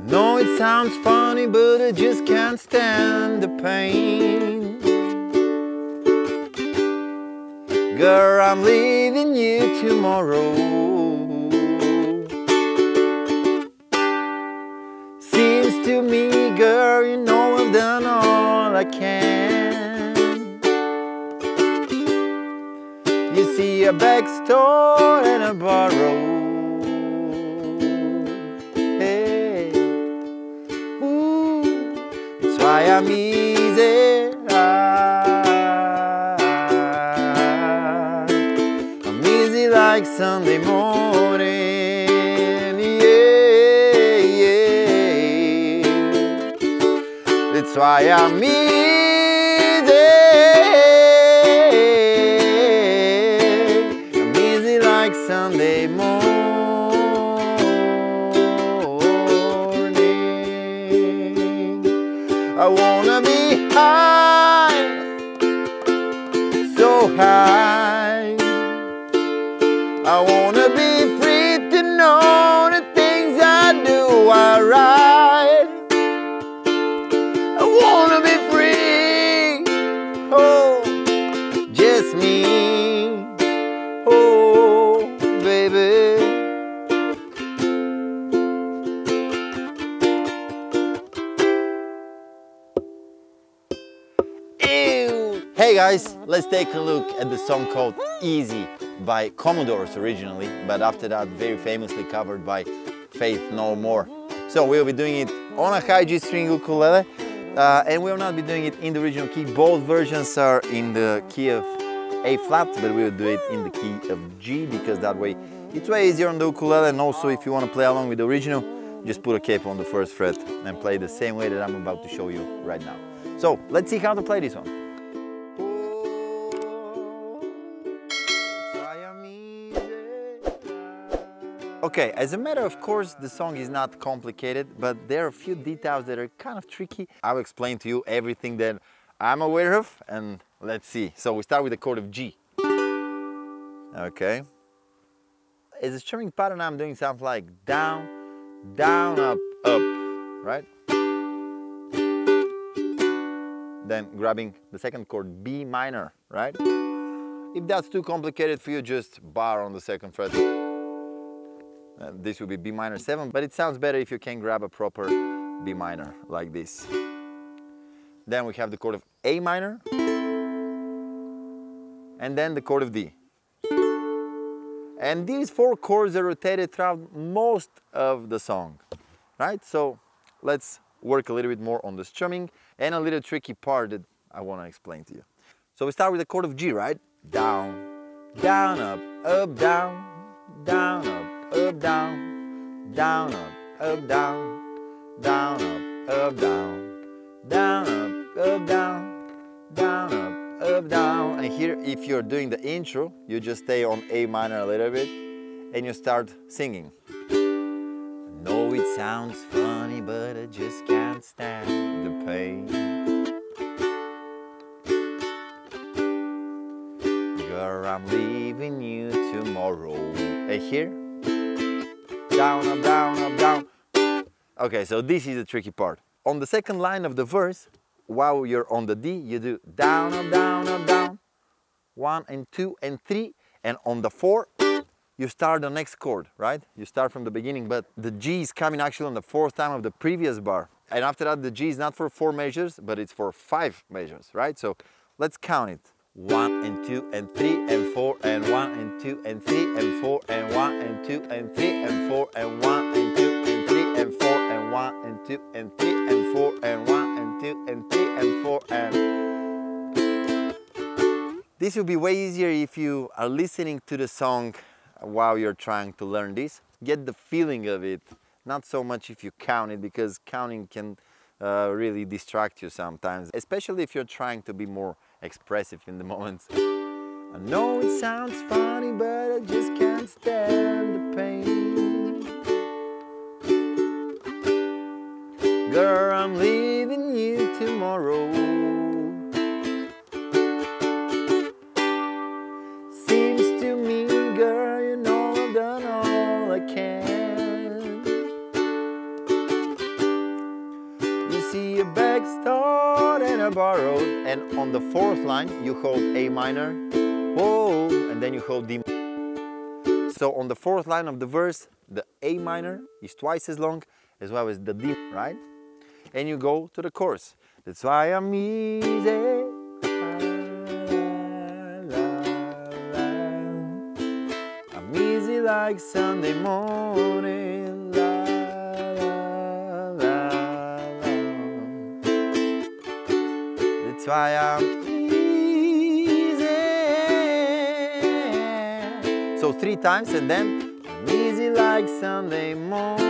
know it sounds funny, but I just can't stand the pain. Girl, I'm leaving you tomorrow. Seems to me, girl, you know I've done all I can. You see a back store and a borrow. Hey, ooh, it's why I'm easy. I'm easy like Sunday morning. Yeah, yeah. That's why I'm easy. Sunday morning, I wanna be high, so high. I wanna be free to know the things I do are right. I wanna be free, oh, just me, oh, baby. Ew. Hey guys, let's take a look at the song called Easy by Commodores originally, but after that very famously covered by Faith No More. So we'll be doing it on a high G string ukulele, and we'll not be doing it in the original key. Both versions are in the key of A flat, but we will do it in the key of G because that way it's way easier on the ukulele. And also, if you want to play along with the original, just put a capo on the first fret and play the same way that I'm about to show you right now. So let's see how to play this one. Okay, as a matter of course, the song is not complicated, but there are a few details that are kind of tricky. I'll explain to you everything that I'm aware of, and let's see. So we start with the chord of G. Okay. As a strumming pattern, I'm doing something like down, down, up, up, right? Then grabbing the second chord, B minor, right? If that's too complicated for you, just bar on the second fret. This would be B minor 7, but it sounds better if you can grab a proper B minor like this. Then we have the chord of A minor, and then the chord of D. And these four chords are rotated throughout most of the song, right? So let's work a little bit more on the strumming and a little tricky part that I want to explain to you. So we start with the chord of G, right? Down, down, up, down, down, up, down, down, up, down, down, up, down, down, up, down, down, up, down. And here, if you're doing the intro, you just stay on A minor a little bit and you start singing. I know it sounds funny, but I just can't stand the pain. Girl, I'm leaving you tomorrow. And here, down, up, down, up, down. Okay, so this is the tricky part. On the second line of the verse, while you're on the D, you do down, up, down, up, down. 1 and 2 and 3, and on the 4, you start the next chord, right? You start from the beginning, but the G is coming actually on the 4th time of the previous bar. And after that, the G is not for 4 measures, but it's for 5 measures, right? So let's count it. 1 and 2 and 3 and 4 and 1 and 2 and 3 and 4 and 1 and 2 and 3 and 4 and 1 and 2 and 3 and 4 and 1 and 2 and 3 and 4 and 1 and 2 and 3 and 4 and... This will be way easier if you are listening to the song while you're trying to learn this. Get the feeling of it, not so much if you count it, because counting can really distract you sometimes, especially if you're trying to be more expressive in the moments. I know it sounds funny, but I just can't stand the pain. Girl, I'm leaving you tomorrow. Seems to me, girl, you know I've done all I can. a borrowed, and on the fourth line you hold A minor, whoa, and then you hold D. So on the fourth line of the verse, the A minor is twice as long as well as the D, right? And you go to the chorus. That's why I'm easy. I'm easy like Sunday morning. La, la, la. That's why I'm easy. So 3 times, and then I'm easy like Sunday morning.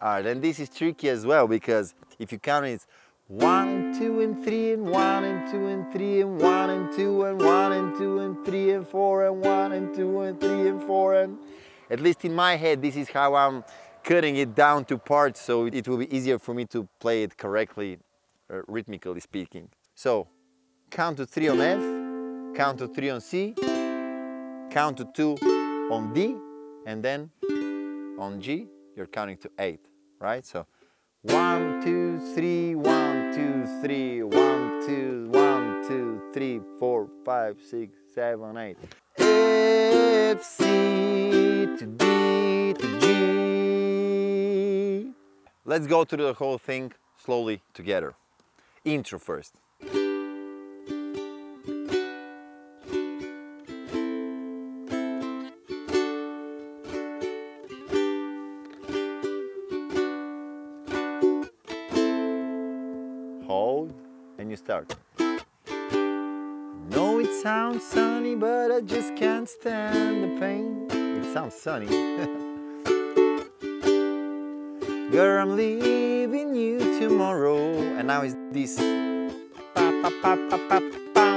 Alright, and this is tricky as well, because if you count it, it's 1, 2, and 3, and 1, and 2, and 3, and 1, and 2, and 1, and 2, and 3, and 4, and 1, and 2, and 3, and 4, and at least in my head, this is how I'm cutting it down to parts, so it will be easier for me to play it correctly, rhythmically speaking. So, count to 3 on F, count to 3 on C, count to 2 on D, and then on G, you're counting to 8, right? So 1, 2, 3, 1, 2, 3, 1, 2, 1, 2, 3, 4, 5, 6, 7, 8. F, C to D to G. Let's go through the whole thing slowly together. Intro first. Hold, and you start. No, it sounds sunny, but I just can't stand the pain. It sounds sunny. Girl, I'm leaving you tomorrow. And now it's this. Pa, pa, pa, pa, pa, pa.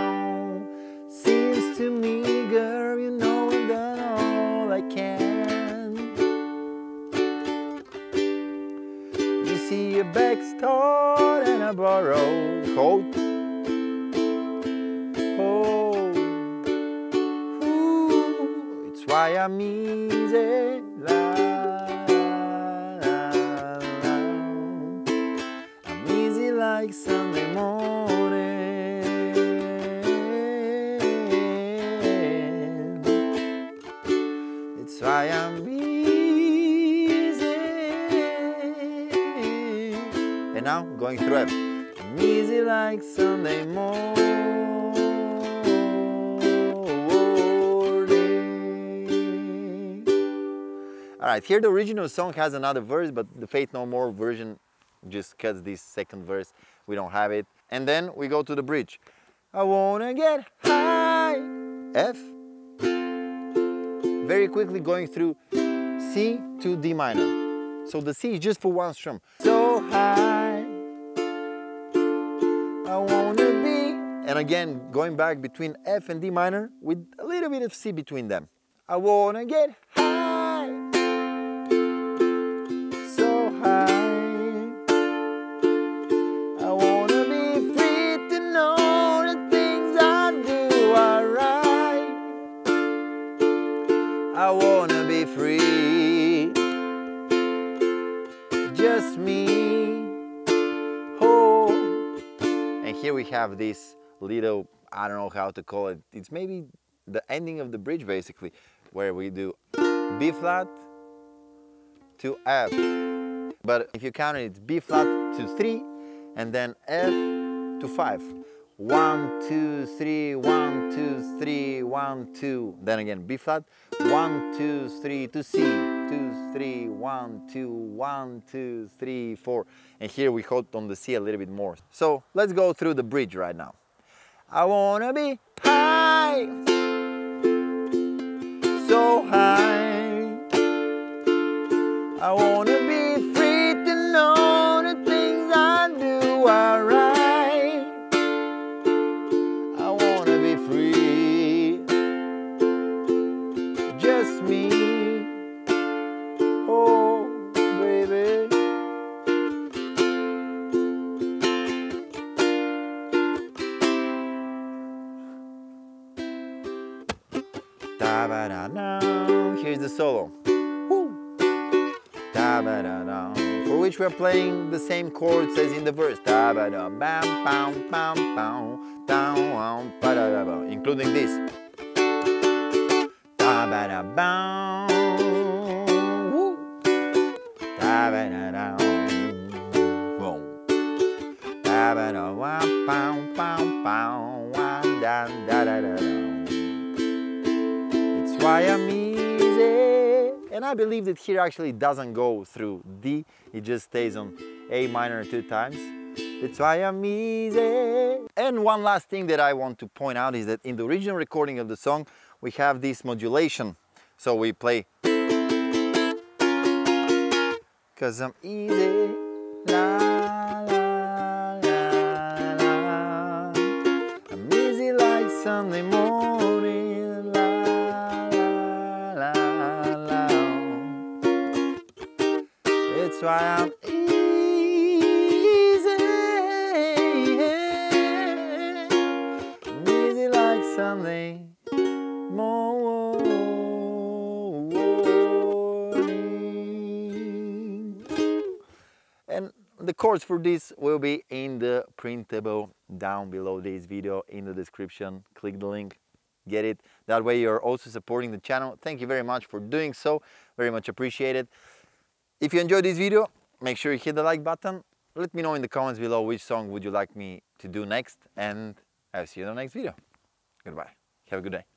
Seems to me, girl, you know I've done all I can. You see a backstart and a borrowed coat. Oh, ooh, it's why I'm easy. La, la, la. I'm easy like Sunday morning. It's why I'm easy. And now going through F. I'm easy like Sunday morning. Alright, here the original song has another verse, but the Faith No More version just cuts this second verse. We don't have it. And then we go to the bridge. I wanna get high. F. Very quickly going through C to D minor. So the C is just for one strum. So high. I wanna be. And again, going back between F and D minor with a little bit of C between them. I wanna get high. I wanna be free, just me, oh. And here we have this little, I don't know how to call it, it's maybe the ending of the bridge basically, where we do B flat to F. But if you count it, it's B flat to 3 and then F to 5. 1, 2, 3, 1, 2, 3, 1, 2. Then again, B flat. 1, 2, 3 to C. 2, 3, 1, 2, 1, 2, 3, 4. And here we hold on the C a little bit more. So let's go through the bridge right now. I wanna be high, so high. I wanna be free to know the things I do are right. Just me, oh baby. Da ba da now. Here's the solo. Woo. Da da-ba-da-da, for which we are playing the same chords as in the verse, da-ba-da, bam, bam, bam, bam, down, ba-da-da-ba, including this, da-ba-da, bam, woo, da-ba-da-da, boom, da-ba-da, wah, bam, bam, bam, wah, da-da-da-da. It's why I'm easy. And I believe that here actually doesn't go through D, it just stays on A minor 2 times. That's why I'm easy. And one last thing that I want to point out is that in the original recording of the song, we have this modulation. So we play, 'cause I'm easy, la, la, la, la. I'm easy like Sunday morning, la, la, la, la. That's why I'm easy, I'm easy like Sunday morning. And the chords for this will be in the printable down below this video in the description. Click the link, get it. That way you're also supporting the channel. Thank you very much for doing so. Very much appreciated. If you enjoyed this video, make sure you hit the like button. Let me know in the comments below which song would you like me to do next, and I'll see you in the next video. Goodbye. Have a good day.